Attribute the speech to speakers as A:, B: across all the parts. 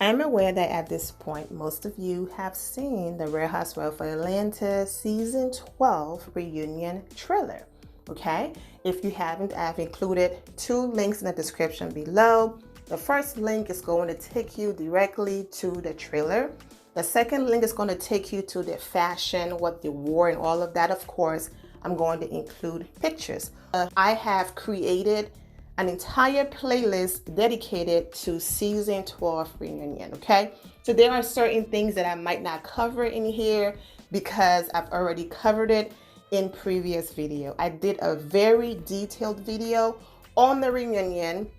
A: I'm aware that at this point, most of you have seen the Real Housewives of Atlanta Season 12 reunion trailer, okay? If you haven't, I've included 2 links in the description below. The first link is going to take you directly to the trailer. The second link is going to take you to the fashion, what they wore and all of that. Of course, I'm going to include pictures. I have created an entire playlist dedicated to season 12 reunion, okay? So there are certain things that I might not cover in here because I've already covered it in previous video. I did a very detailed video on the reunion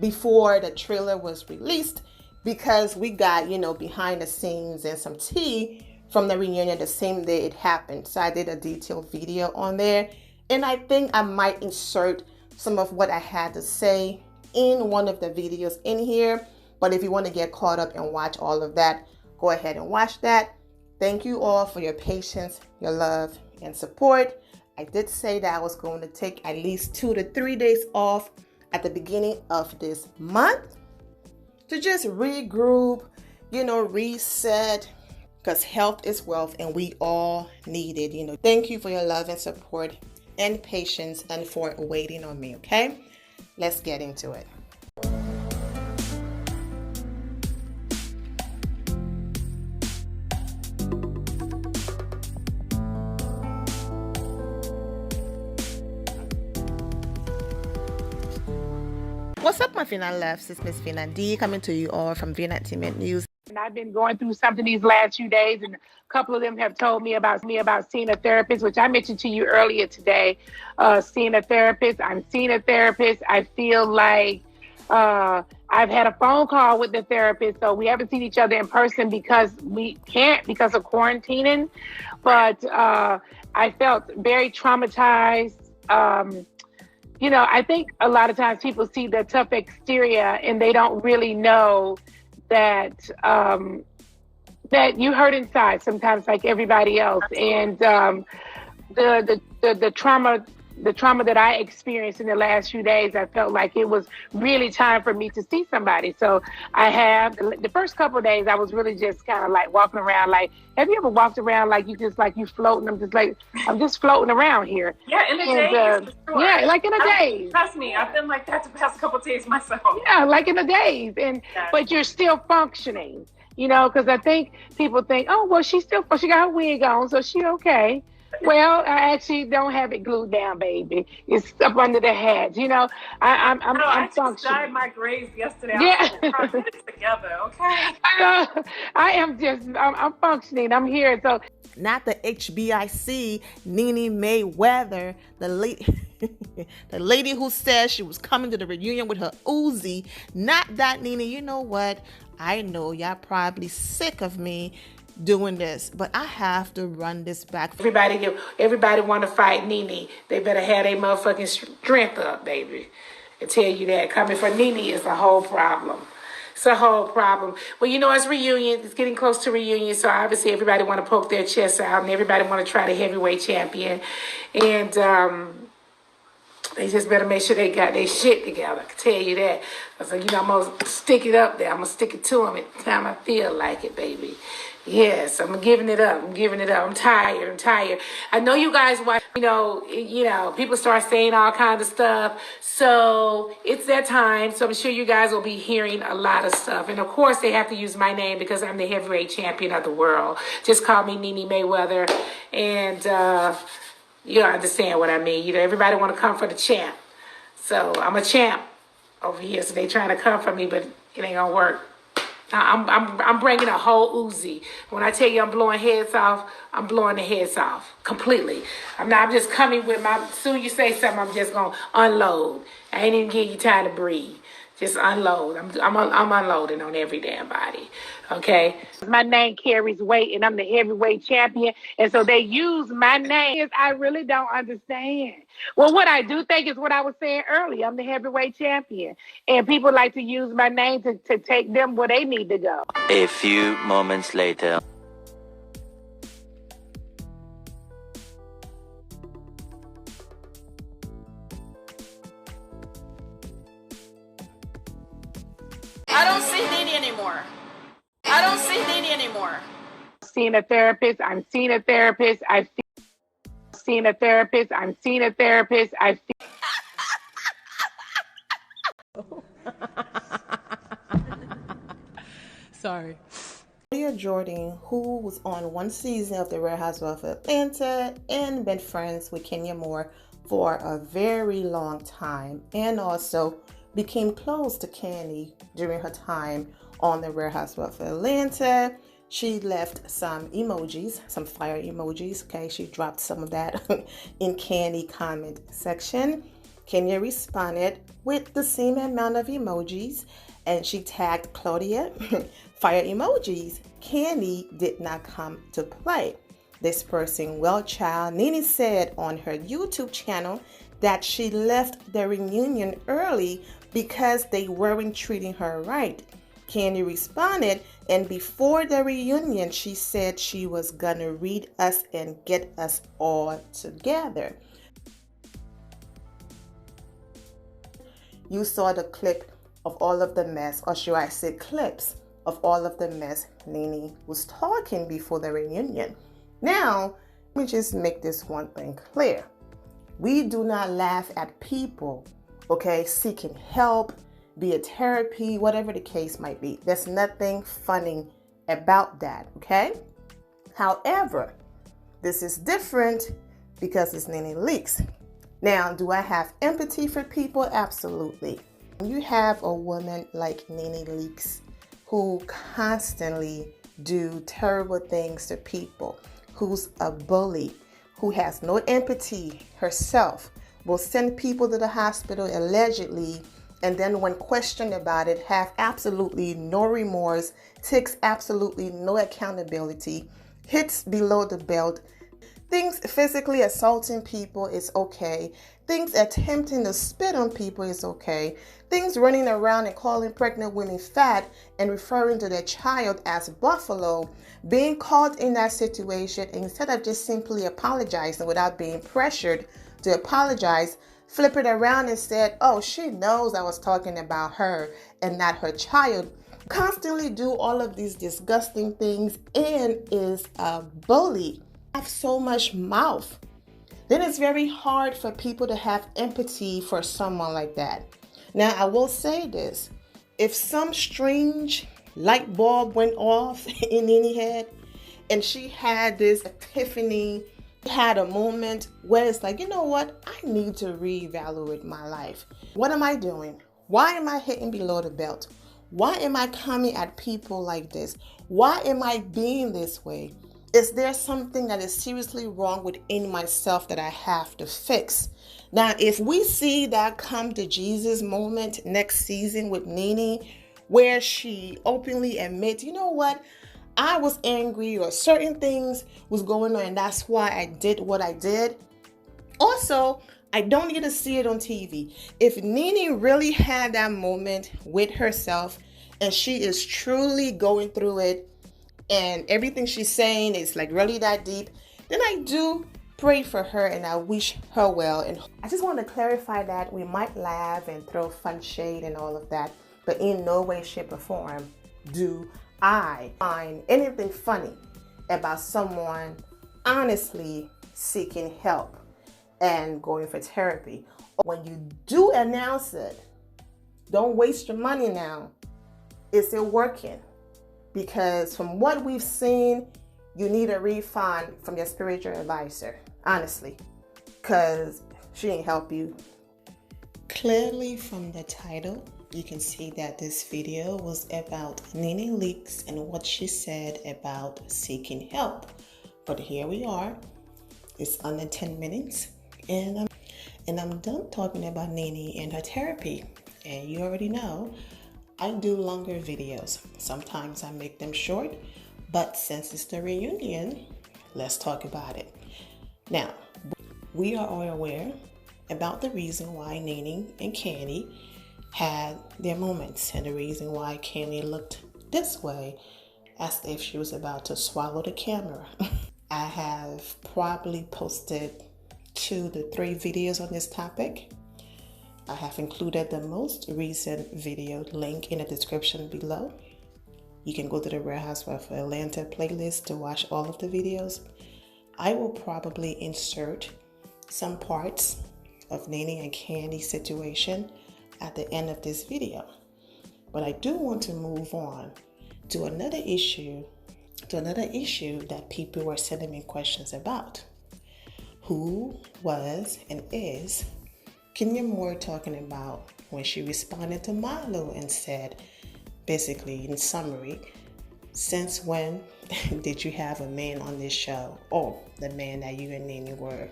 A: before the trailer was released because we got, you know, behind the scenes and some tea from the reunion the same day it happened. So I did a detailed video on there, and I think I might insert some of what I had to say in one of the videos in here. But if you want to get caught up and watch all of that, go ahead and watch that. Thank you all for your patience, your love, and support. I did say that I was going to take at least 2 to 3 days off at the beginning of this month to just regroup, you know, reset, because health is wealth and we all need it, you know. Thank you for your love and support and patience and for waiting on me, okay? Let's get into it. What's up, my Fina loves? It's Miss Fina D coming to you all from Vina Entertainment News.
B: And I've been going through something these last few days, and a couple of them have told me about seeing a therapist, which I mentioned to you earlier today. Seeing a therapist. I'm seeing a therapist. I feel like I've had a phone call with the therapist, so we haven't seen each other in person because we can't because of quarantining. But I felt very traumatized. You know, I think a lot of times people see the tough exterior and they don't really know that that you hurt inside sometimes, like everybody else. And the trauma that I experienced in the last few days, I felt like it was really time for me to see somebody. So I have the first couple of days, I was really just kind of like walking around. Like, have you ever walked around like you just like you floating? I'm just floating around here.
C: Yeah, in a daze. Sure.
B: Yeah, like in a daze.
C: Trust me, I've been like that the past couple of days myself.
B: Yeah, like in a daze, and
C: yes.
B: But you're still functioning, you know, because I think people think, oh, well, she got her wig on, so she okay. Well, I actually don't have it glued down, baby. It's up under the hat, you know. I'm
C: I just
B: functioning.
C: dyed my grays yesterday.
B: Yeah,
C: I was like, get it together, okay?
B: I'm functioning. I'm here, so.
A: Not the HBIC Nene Mayweather, the lady who said she was coming to the reunion with her Uzi. Not that Nene. You know what? I know y'all probably sick of me doing this, but I have to run this back.
B: Everybody want to fight Nene. They better have their motherfucking strength up, baby. I tell you that. Coming for Nene is a whole problem. It's a whole problem. Well, you know, it's reunion. It's getting close to reunion, so obviously everybody want to poke their chest out, and everybody want to try the heavyweight champion. And they just better make sure they got their shit together. I can tell you that. I was like, you know, I'm going to stick it up there. I'm going to stick it to them at the time I feel like it, baby. Yes, I'm giving it up. I'm tired. I know you guys watch, you know, people start saying all kinds of stuff. So it's that time. So I'm sure you guys will be hearing a lot of stuff. And of course they have to use my name because I'm the heavyweight champion of the world. Just call me Nene Mayweather. And you understand what I mean. You know, everybody want to come for the champ. So I'm a champ over here. So they trying to come for me, but it ain't gonna work. I'm bringing a whole Uzi. When I tell you I'm blowing heads off, I'm blowing the heads off completely. I'm just coming with my, as soon as you say something, I'm just going to unload. I ain't even give you time to breathe. Just unload. I'm unloading on every damn body. Okay? My name carries weight and I'm the heavyweight champion. And so they use my name. I really don't understand. Well, what I do think is what I was saying earlier. I'm the heavyweight champion. And people like to use my name to take them where they need to go.
D: A few moments later.
E: I don't see Nene anymore. I don't see Nene anymore.
B: Seeing a therapist. I'm seeing a therapist. I've seen a therapist. I'm seeing a therapist. I've
F: Sorry.
A: Jordan, who was on one season of the Real Housewives of Atlanta and been friends with Kenya Moore for a very long time, and also became close to Kandi during her time on the Real Housewives of Atlanta. She left some emojis, some fire emojis. Okay, she dropped some of that in Kandi comment section. Kenya responded with the same amount of emojis, and she tagged Claudia. Fire emojis. Kandi did not come to play. This person, well, child, Nene said on her YouTube channel that she left the reunion early because they weren't treating her right. Kandi responded, and before the reunion, she said she was gonna read us and get us all together. You saw the clip of all of the mess, or should I say clips of all of the mess Nene was talking before the reunion. Now, let me just make this one thing clear. We do not laugh at people, okay, seeking help, be it therapy, whatever the case might be. There's nothing funny about that, okay? However, this is different because it's Nene Leakes. Now, do I have empathy for people? Absolutely. You have a woman like Nene Leakes who constantly do terrible things to people, who's a bully, who has no empathy herself, will send people to the hospital allegedly, and then when questioned about it, have absolutely no remorse, takes absolutely no accountability, hits below the belt. Things physically assaulting people is okay. Things attempting to spit on people is okay. Things running around and calling pregnant women fat and referring to their child as buffalo, being caught in that situation, instead of just simply apologizing without being pressured to apologize, flip it around and said, oh, she knows I was talking about her and not her child. Constantly do all of these disgusting things and is a bully. Have so much mouth. Then it's very hard for people to have empathy for someone like that. Now, I will say this. If some strange light bulb went off in Nene's head and she had this epiphany, had a moment where it's like, you know what? I need to reevaluate my life. What am I doing? Why am I hitting below the belt? Why am I coming at people like this? Why am I being this way? Is there something that is seriously wrong within myself that I have to fix? Now, if we see that come to Jesus moment next season with Nene, where she openly admits, you know what? I was angry or certain things was going on and that's why I did what I did. Also, I don't need to see it on TV. If Nene really had that moment with herself and she is truly going through it and everything she's saying is like really that deep, then I do pray for her and I wish her well. And I just want to clarify that we might laugh and throw fun shade and all of that, but in no way, shape, or form do I find anything funny about someone honestly seeking help and going for therapy. When you do announce it, don't waste your money now. Is it working? Because from what we've seen, you need a refund from your spiritual advisor, honestly, because she ain't help you. Clearly from the title, you can see that this video was about Nene Leakes and what she said about seeking help. But here we are. It's under 10 minutes, and I'm done talking about Nene and her therapy. And you already know, I do longer videos. Sometimes I make them short, but since it's the reunion, let's talk about it. Now, we are all aware about the reason why Nene and Kandi had their moments and the reason why Kandi looked this way as if she was about to swallow the camera. I have probably posted 2 to 3 videos on this topic. I have included the most recent video link in the description below. You can go to the Real Housewives of Atlanta playlist to watch all of the videos. I will probably insert some parts of Nene and Kandi situation at the end of this video. But I do want to move on to another issue that people were sending me questions about. Who was and is Kenya Moore talking about when she responded to Marlo and said, basically in summary, since when did you have a man on this show? Or the man that you and Nene were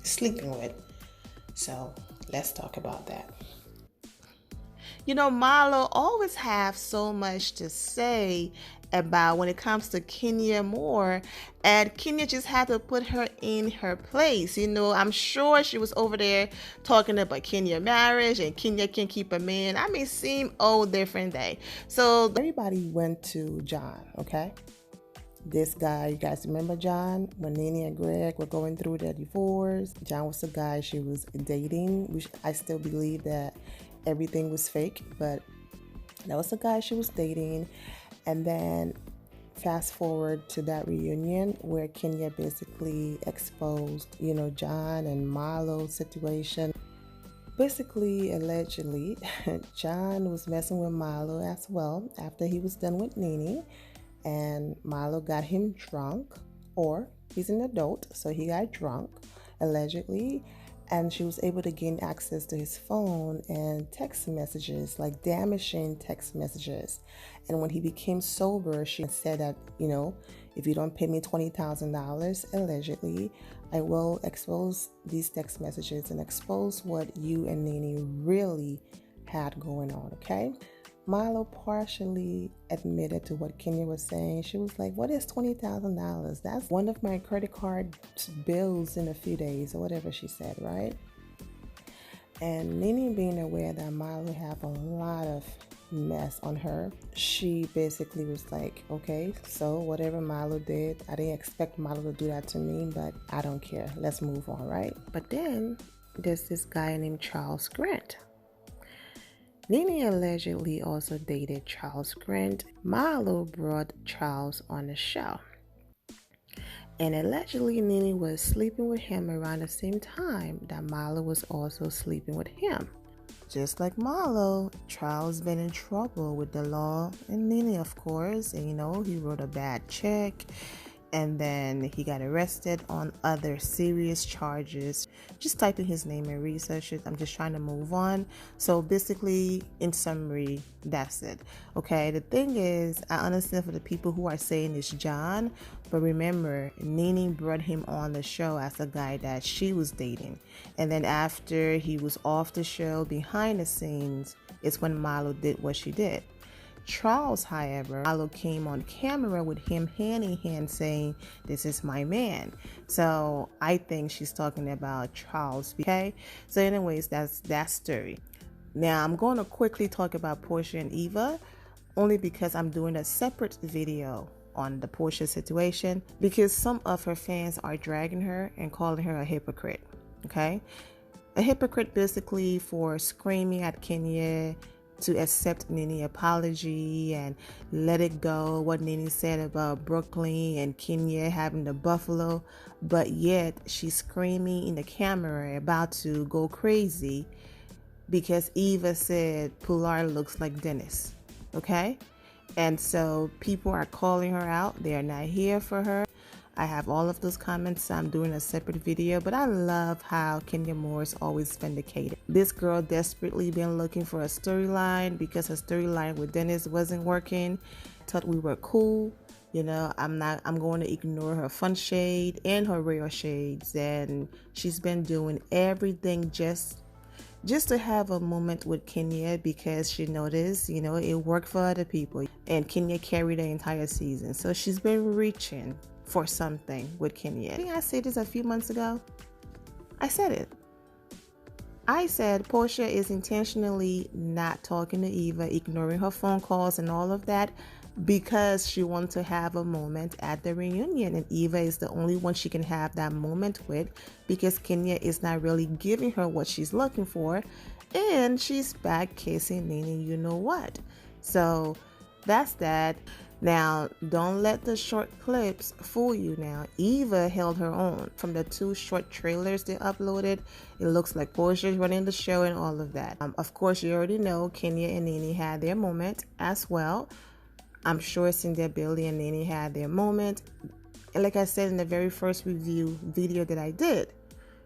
A: sleeping with. So let's talk about that. You know, Marlo always have so much to say about when it comes to Kenya Moore, and Kenya just had to put her in her place. You know, I'm sure she was over there talking about Kenya marriage and Kenya can keep a man. I mean, seem old different day. So everybody went to John, okay? This guy, you guys remember John? When Nene and Greg were going through their divorce, John was the guy she was dating, which I still believe that everything was fake, but that was the guy she was dating. And then fast forward to that reunion where Kenya basically exposed, you know, John and Marlo's situation. Basically, allegedly, John was messing with Marlo as well after he was done with Nene, and Marlo got him drunk, or he's an adult, so he got drunk, allegedly, and she was able to gain access to his phone and text messages, like damaging text messages. And when he became sober, she said that, you know, if you don't pay me $20,000, allegedly, I will expose these text messages and expose what you and Nene really had going on, okay? Marlo partially admitted to what Kenya was saying. She was like, what is $20,000? That's one of my credit card bills in a few days, or whatever she said, right? And Nene, being aware that Marlo have a lot of mess on her, she basically was like, okay, so whatever Marlo did, I didn't expect Marlo to do that to me, but I don't care. Let's move on, right? But then there's this guy named Charles Grant. Nene allegedly also dated Charles Grant. Marlo brought Charles on the show. And allegedly Nene was sleeping with him around the same time that Marlo was also sleeping with him. Just like Marlo, Charles been in trouble with the law and Nene, of course. And you know, he wrote a bad check. And then he got arrested on other serious charges. Just type in his name and research it. I'm just trying to move on. So basically, in summary, that's it. Okay, the thing is, I understand for the people who are saying it's John, but remember, Nene brought him on the show as a guy that she was dating. And then after he was off the show, behind the scenes, it's when Marlo did what she did. Charles, however, Marlo came on camera with him hand in hand saying, this is my man. So I think she's talking about Charles, okay? So anyways, that's that story. Now I'm going to quickly talk about Porsha and Eva, only because I'm doing a separate video on the Porsha situation, because some of her fans are dragging her and calling her a hypocrite, okay? A hypocrite basically for screaming at Kenya to accept Nene's apology and let it go, what Nene said about Brooklyn and Kenya having the buffalo, but yet she's screaming in the camera about to go crazy because Eva said Pilar looks like Dennis, okay? And so people are calling her out. They are not here for her. I have all of those comments, so I'm doing a separate video, but I love how Kenya Moore is always vindicated. This girl desperately been looking for a storyline because her storyline with Dennis wasn't working. I thought we were cool. You know, I'm going to ignore her fun shade and her real shades, and she's been doing everything just to have a moment with Kenya because she noticed, you know, it worked for other people, and Kenya carried the entire season. So she's been reaching for something with Kenya. I think I said this a few months ago. I said it. I said Porsha is intentionally not talking to Eva, ignoring her phone calls and all of that because she wants to have a moment at the reunion, and Eva is the only one she can have that moment with because Kenya is not really giving her what she's looking for, and she's back kissing Nene, you know what. So that's that. Now, don't let the short clips fool you now. Eva held her own. From the 2 short trailers they uploaded, it looks like Porsha's running the show and all of that. Of course, you already know Kenya and Nene had their moment as well. I'm sure Cynthia, Billy, and Nene had their moment. And like I said in the very first review video that I did,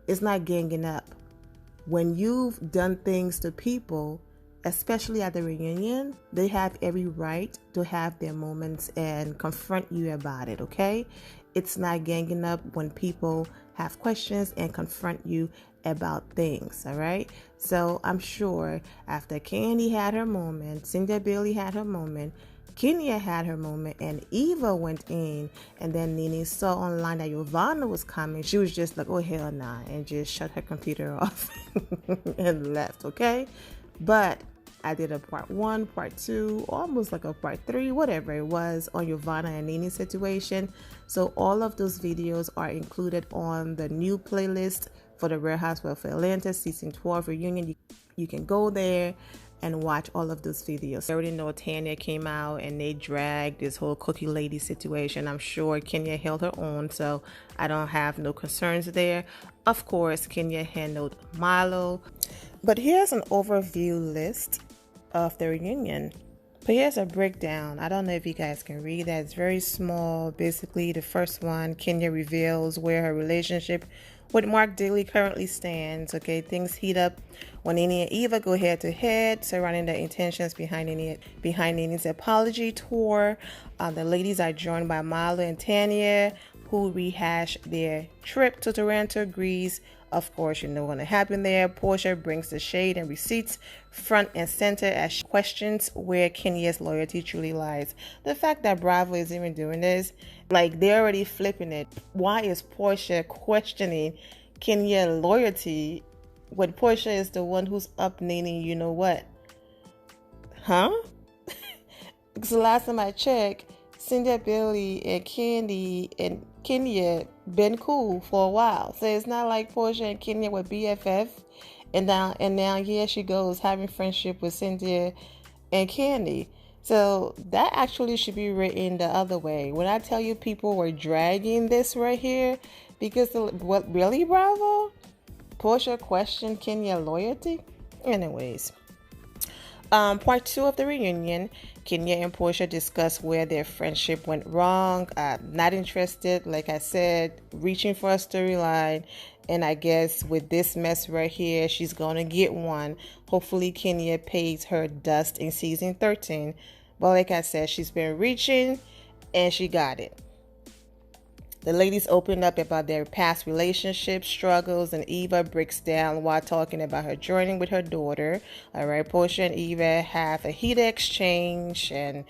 A: it's not ganging up. When you've done things to people, especially at the reunion, they have every right to have their moments and confront you about it, okay? It's not ganging up when people have questions and confront you about things, all right? So I'm sure after Kandi had her moment, Cynthia Bailey had her moment, Kenya had her moment, and Eva went in, and then Nene saw online that Giovanna was coming. She was just like, oh, hell nah, and just shut her computer off and left, okay? But I did a part 1, part 2, almost like a part 3, whatever it was, on Giovanna and Nene's situation. So all of those videos are included on the new playlist for the Real Housewives of Atlanta Season 12 reunion. You can go there and watch all of those videos. I already know Tanya came out and they dragged this whole cookie lady situation. I'm sure Kenya held her own, so I don't have no concerns there. Of course, Kenya handled Marlo. But here's an overview list of the reunion. But here's a breakdown. I don't know if you guys can read that. It's very small. Basically, the first one, Kenya reveals where her relationship with Mark Daly currently stands. Okay, things heat up when Nene and Eva go head to head surrounding the intentions behind Nene's apology tour. The ladies are joined by Marlo and Tanya, who rehash their trip to Toronto, Greece. Of course, you know what's going to happen there. Porsha brings the shade and receipts front and center as she questions where Kenya's loyalty truly lies. The fact that Bravo is even doing this, like, they're already flipping it. Why is Porsha questioning Kenya's loyalty when Porsha is the one who's up Nene, you know what? Huh? Because the last time I checked, Cynthia Bailey and Kandi and Kenya been cool for a while. So it's not like Porsha and Kenya were BFF and now here she goes having friendship with Cynthia and Kandi. So that actually should be written the other way. When I tell you people were dragging this right here, because what, really, Bravo? Porsha questioned Kenya loyalty? Anyways. Part 2 of the reunion, Kenya and Porsha discuss where their friendship went wrong. Not interested, like I said, reaching for a storyline. And I guess with this mess right here, she's going to get one. Hopefully, Kenya pays her dust in season 13. But like I said, she's been reaching and she got it. The ladies open up about their past relationship struggles, and Eva breaks down while talking about her journey with her daughter. All right, Porsha and Eva have a heated exchange, and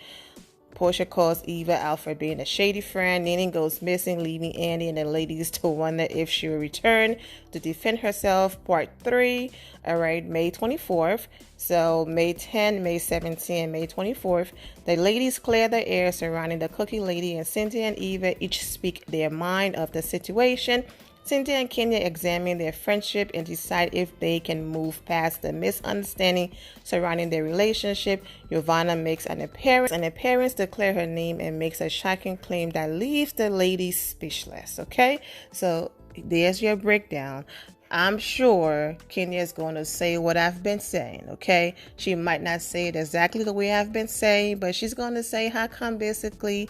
A: Porsha calls Eva out for being a shady friend. Nene goes missing, leaving Andy and the ladies to wonder if she will return to defend herself. Part 3, all right, May 24th. So May 10, May 17, May 24th. The ladies clear the air surrounding the cookie lady, and Cynthia and Eva each speak their mind of the situation. Cynthia and Kenya examine their friendship and decide if they can move past the misunderstanding surrounding their relationship. Giovanna makes an appearance, declare her name, and makes a shocking claim that leaves the ladies speechless. Okay, so there's your breakdown. I'm sure Kenya is going to say what I've been saying, okay? She might not say it exactly the way I've been saying, but she's going to say how come basically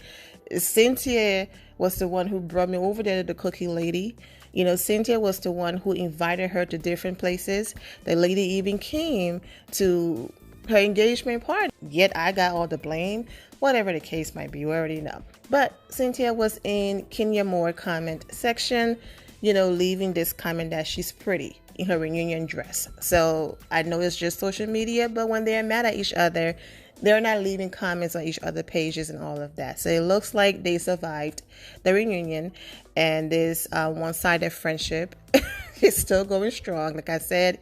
A: Cynthia was the one who brought me over there to the cookie lady. You know, Cynthia was the one who invited her to different places. The lady even came to her engagement party. Yet I got all the blame. Whatever the case might be, you already know. But Cynthia was in Kenya Moore comment section, you know, leaving this comment that she's pretty in her reunion dress. So I know it's just social media, but when they're mad at each other, they're not leaving comments on each other's pages and all of that. So it looks like they survived the reunion, and this one-sided friendship is still going strong. Like I said,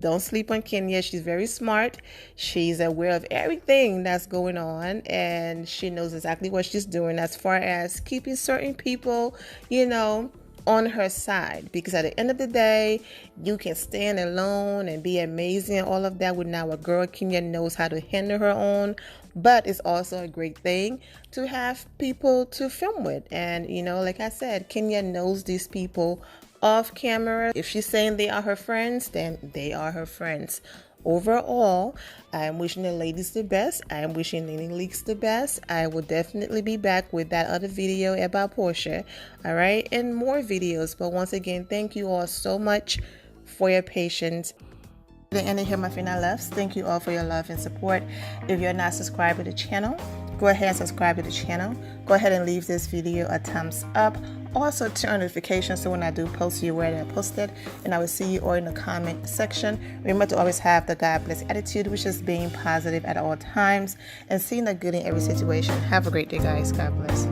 A: don't sleep on Kenya. She's very smart. She's aware of everything that's going on, and she knows exactly what she's doing as far as keeping certain people, you know, on her side. Because at the end of the day, you can stand alone and be amazing and all of that. With now a girl, Kenya knows how to handle her own. But it's also a great thing to have people to film with. And, you know, like I said, Kenya knows these people off camera. If she's saying they are her friends, then they are her friends. Overall, I am wishing the ladies the best. I am wishing Nene Leaks the best. I will definitely be back with that other video about Porsha, all right, and more videos. But once again, thank you all so much for your patience. The end of here, my final loves. Thank you all for your love and support. If you're not subscribed to the channel, go ahead and subscribe to the channel. Go ahead and leave this video a thumbs up. Also turn on notifications so when I do post, you're aware that I posted. And I will see you all in the comment section. Remember to always have the God bless attitude, which is being positive at all times and seeing the good in every situation. Have a great day, guys. God bless.